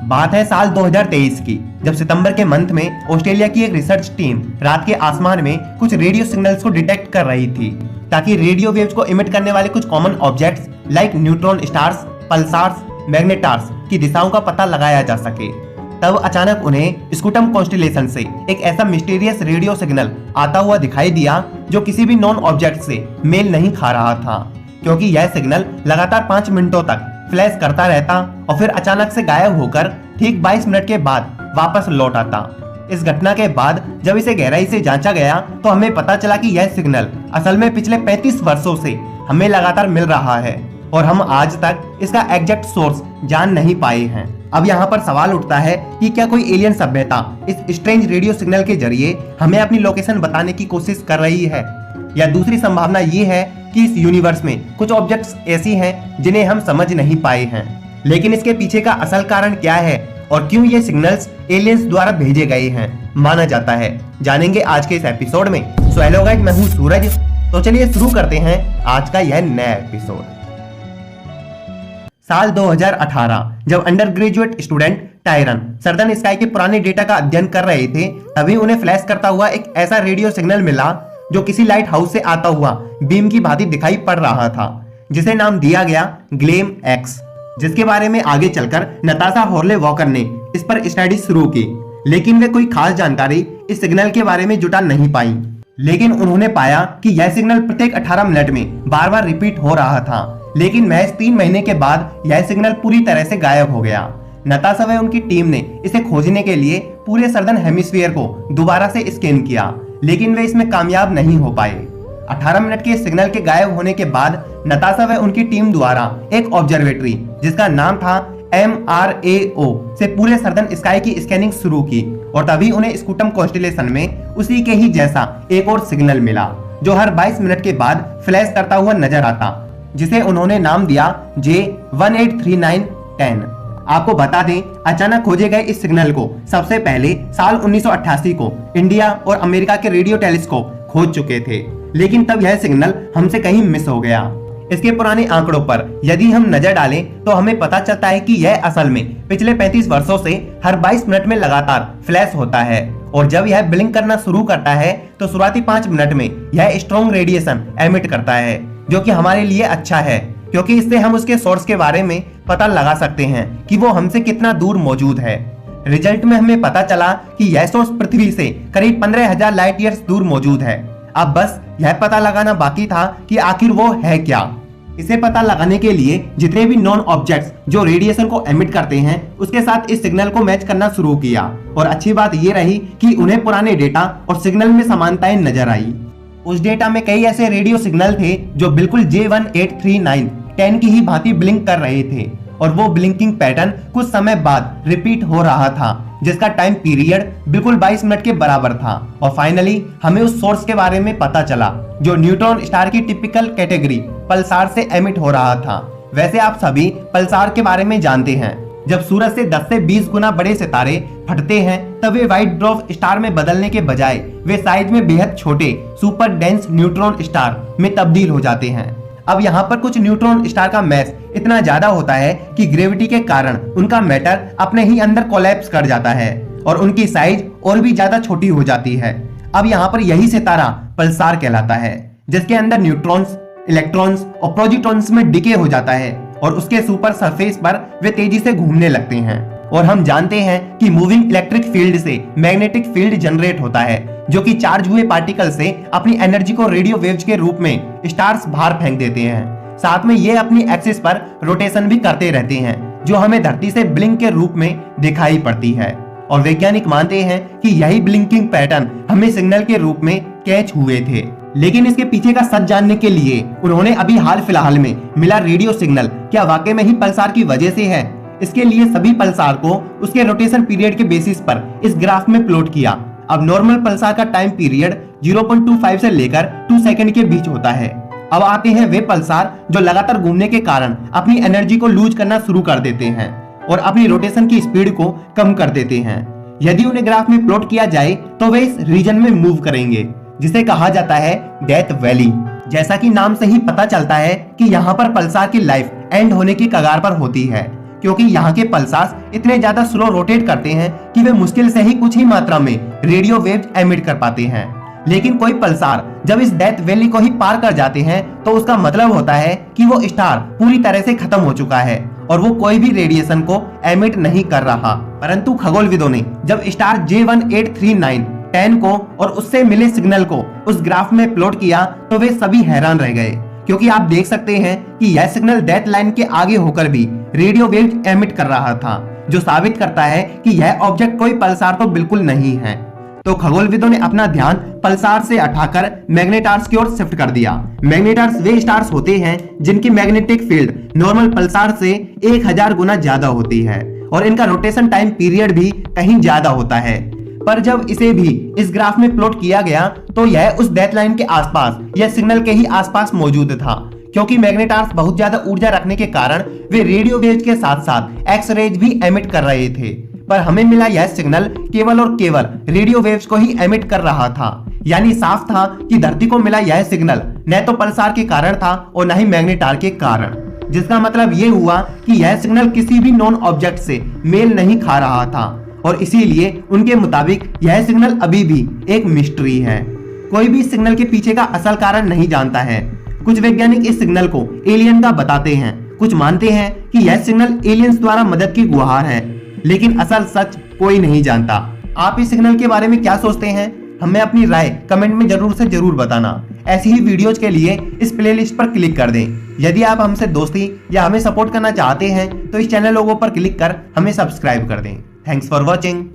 बात है साल 2023 की, जब सितंबर के मंथ में ऑस्ट्रेलिया की एक रिसर्च टीम रात के आसमान में कुछ रेडियो सिग्नल्स को डिटेक्ट कर रही थी, ताकि रेडियो वेव्स को इमिट करने वाले कुछ common objects like neutron stars, pulsars, magnetars की दिशाओं का पता लगाया जा सके। तब अचानक उन्हें स्कूटम कॉन्स्टेलेशन से एक ऐसा मिस्टीरियस रेडियो सिग्नल आता हुआ दिखाई दिया जो किसी भी नॉन ऑब्जेक्ट से मेल नहीं खा रहा था, क्योंकि यह सिग्नल लगातार 5 मिनटों तक फ्लैश करता रहता और फिर अचानक से गायब होकर ठीक 22 मिनट के बाद वापस लौट आता। इस घटना के बाद जब इसे गहराई से जांचा गया तो हमें पता चला कि यह सिग्नल असल में पिछले 35 वर्षों से हमें लगातार मिल रहा है और हम आज तक इसका एग्जैक्ट सोर्स जान नहीं पाए हैं। अब यहाँ पर सवाल उठता है कि क्या कोई एलियन सभ्यता इस स्ट्रेंज रेडियो सिग्नल के जरिए हमें अपनी लोकेशन बताने की कोशिश कर रही है, या दूसरी संभावना ये है कि इस यूनिवर्स में कुछ ऑब्जेक्ट्स ऐसी हैं जिन्हें हम समझ नहीं पाए हैं। लेकिन इसके पीछे का असल कारण क्या है और क्यों ये सिग्नल्स एलियंस द्वारा भेजे गए हैं माना जाता है, जानेंगे आज के इस एपिसोड में। सो हेलो गाइस, मैं हूँ सूरज। तो चलिए शुरू करते हैं आज का यह नया एपिसोड। साल 2018 जब under graduate student tyrant southern sky के पुराने डेटा का अध्ययन कर रहे थे, तभी उन्हें फ्लैश करता हुआ एक ऐसा रेडियो सिग्नल मिला जो किसी लाइट हाउस से आता हुआ बीम की भांति दिखाई पड़ रहा था, जिसे नाम दिया गया ग्लेम एक्स, जिसके बारे में आगे चलकर नताशा हॉर्ले वॉकर ने इस पर स्टडी शुरू की। लेकिन वे कोई खास जानकारी इस सिग्नल के बारे में जुटा नहीं पाई। लेकिन उन्होंने पाया कि यह सिग्नल प्रत्येक 18 मिनट में बार बार रिपीट हो रहा था, लेकिन महज 3 महीने के बाद यह सिग्नल पूरी तरह से गायब हो गया। नताशा व उनकी टीम ने इसे खोजने के लिए पूरे सर्दर्न हेमिस्फीयर को दोबारा से स्कैन किया, लेकिन वे इसमें कामयाब नहीं हो पाए। 18 मिनट के सिग्नल के गायब होने के बाद नताशा व उनकी टीम द्वारा एक ऑब्जर्वेटरी जिसका नाम था MRAO से पूरे सर्दर्न स्काई की स्कैनिंग शुरू की, और तभी उन्हें स्कूटम कॉन्स्टेलेशन में उसी के ही जैसा एक और सिग्नल मिला जो हर 22 मिनट के बाद फ्लैश करता हुआ नजर आता, जिसे उन्होंने नाम दिया J183910। आपको बता दें, अचानक खोजे गए इस सिग्नल को सबसे पहले साल 1988 को इंडिया और अमेरिका के रेडियो टेलीस्कोप खोज चुके थे, लेकिन तब यह सिग्नल हमसे कहीं मिस हो गया। इसके पुराने आंकड़ों पर यदि हम नजर डालें तो हमें पता चलता है कि यह असल में पिछले 35 वर्षों से हर 22 मिनट में लगातार फ्लैश होता है, और जब यह ब्लिंक करना शुरू करता है तो शुरुआती 5 मिनट में यह स्ट्रॉन्ग रेडिएशन एमिट करता है, जो कि हमारे लिए अच्छा है, क्योंकि इससे हम उसके सोर्स के बारे में पता लगा सकते हैं कि वो हमसे कितना दूर मौजूद है। रिजल्ट में हमें पता चला कि यह सोर्स पृथ्वी से करीब 15,000 लाइट ईयर्स दूर मौजूद है। अब बस यह पता लगाना बाकी था कि आखिर वो है क्या। इसे पता लगाने के लिए जितने भी नॉन ऑब्जेक्ट्स जो रेडिएशन को एमिट करते हैं उसके साथ इस सिग्नल को मैच करना शुरू किया, और अच्छी बात यह रही कि उन्हें पुराने डेटा और सिग्नल में समानताएं नजर आई। उस डेटा में कई ऐसे रेडियो सिग्नल थे जो बिल्कुल J183910 की ही भांति ब्लिंक कर रहे थे, और वो ब्लिंकिंग पैटर्न कुछ समय बाद रिपीट हो रहा था, जिसका टाइम पीरियड बिल्कुल 22 मिनट के बराबर था। और फाइनली हमें उस सोर्स के बारे में पता चला जो न्यूट्रॉन स्टार की टिपिकल कैटेगरी पल्सार से एमिट हो रहा था। वैसे आप सभी पल्सार के बारे में जानते हैं, जब सूरज से 10 से 20 गुना बड़े सितारे फटते हैं तब वे व्हाइट ड्वार्फ स्टार में बदलने के बजाय वे साइज में बेहद छोटे सुपर डेंस न्यूट्रॉन स्टार में तब्दील हो जाते हैं। अब यहाँ पर कुछ न्यूट्रॉन स्टार का मैस इतना ज्यादा होता है कि ग्रेविटी के कारण उनका मैटर अपने ही अंदर कोलैप्स कर जाता है और उनकी साइज और भी ज्यादा छोटी हो जाती है। अब यहाँ पर यही सितारा पल्सार कहलाता है, जिसके अंदर न्यूट्रॉन्स, इलेक्ट्रॉन्स और प्रोजिट्रॉन्स में डिके हो जाता है और उसके सुपर सरफेस पर वे तेजी से घूमने लगते हैं। और हम जानते हैं कि मूविंग इलेक्ट्रिक फील्ड से मैग्नेटिक फील्ड जनरेट होता है, जो कि चार्ज हुए पार्टिकल से अपनी एनर्जी को रेडियो वेव्स के रूप में स्टार्स बाहर फेंक देते हैं। साथ में ये अपनी एक्सिस पर रोटेशन भी करते रहते हैं, जो हमें धरती से ब्लिंक के रूप में दिखाई पड़ती है। और वैज्ञानिक मानते हैं कि यही ब्लिंकिंग पैटर्न हमें सिग्नल के रूप में कैच हुए थे। लेकिन इसके पीछे का सच जानने के लिए उन्होंने अभी हाल फिलहाल में मिला रेडियो सिग्नल क्या वाकई में ही पल्सार की वजह से है, इसके लिए सभी पल्सार को उसके रोटेशन पीरियड के बेसिस पर इस ग्राफ में प्लॉट किया। अब नॉर्मल पल्सार का टाइम पीरियड 0.25 से लेकर 2 सेकंड के बीच होता है। अब आते हैं वे पल्सार जो लगातार घूमने के कारण अपनी एनर्जी को लूज करना शुरू कर देते हैं और अपनी रोटेशन की स्पीड को कम कर देते हैं। यदि उन्हें ग्राफ में प्लॉट किया जाए तो वे इस रीजन में मूव करेंगे, जिसे कहा जाता है डेथ वैली। जैसा कि नाम से ही पता चलता है कि यहाँ पर पल्सार की लाइफ एंड होने की कगार पर होती है, क्योंकि यहाँ के पल्सार्स इतने ज्यादा स्लो रोटेट करते हैं कि वे मुश्किल से ही कुछ ही मात्रा में रेडियो वेव्स एमिट कर पाते हैं। लेकिन कोई पल्सार जब इस डेथ वैली को ही पार कर जाते हैं तो उसका मतलब होता है कि वो स्टार पूरी तरह से खत्म हो चुका है और वो कोई भी रेडिएशन को एमिट नहीं कर रहा। परंतु खगोलविदों ने जब स्टार J1839 10 को और उससे मिले सिग्नल को उस ग्राफ में प्लॉट किया तो वे सभी हैरान रह गए, क्योंकि आप देख सकते हैं कि यह सिग्नल डेथ लाइन के आगे होकर भी रेडियो वेव्स एमिट कर रहा था, जो साबित करता है कि यह ऑब्जेक्ट कोई पल्सार तो बिल्कुल नहीं है। तो खगोलविदों ने अपना ध्यान पल्सार से हटाकर मैग्नेटार्स की ओर शिफ्ट कर दिया। मैग्नेटार्स वे स्टार्स होते हैं जिनकी मैग्नेटिक फील्ड नॉर्मल पल्सार से 1000 गुना ज्यादा होती है और इनका रोटेशन टाइम पीरियड भी कहीं ज्यादा होता है। पर जब इसे भी इस ग्राफ में प्लॉट किया गया तो यह उस डेथ लाइन के आसपास या सिग्नल के ही आसपास मौजूद था, क्योंकि मैग्नेटार्स बहुत ज्यादा ऊर्जा रखने के कारण वे रेडियो वेव्स के साथ साथ एक्स रेज भी एमिट कर रहे थे। पर हमें मिला यह सिग्नल केवल और केवल रेडियो वेव्स को ही एमिट कर रहा था। यानी साफ था कि धरती को मिला यह सिग्नल न तो पल्सार के कारण था और न ही मैग्नेटार के कारण, जिसका मतलब ये हुआ कि यह सिग्नल किसी भी नॉन ऑब्जेक्ट से मेल नहीं खा रहा था और इसीलिए उनके मुताबिक यह सिग्नल अभी भी एक मिस्ट्री है। कोई भी सिग्नल के पीछे का असल कारण नहीं जानता है। कुछ वैज्ञानिक इस सिग्नल को एलियन का बताते हैं, कुछ मानते हैं कि यह सिग्नल एलियंस द्वारा मदद की गुहार है, लेकिन असल सच कोई नहीं जानता। आप इस सिग्नल के बारे में क्या सोचते हैं? हमें अपनी राय कमेंट में जरूर से जरूर बताना। ऐसी ही वीडियोज के लिए इस प्लेलिस्ट पर क्लिक कर दें। यदि आप हमसे दोस्ती या हमें सपोर्ट करना चाहते हैं तो इस चैनल लोगो पर क्लिक कर हमें सब्सक्राइब कर दें। Thanks for watching.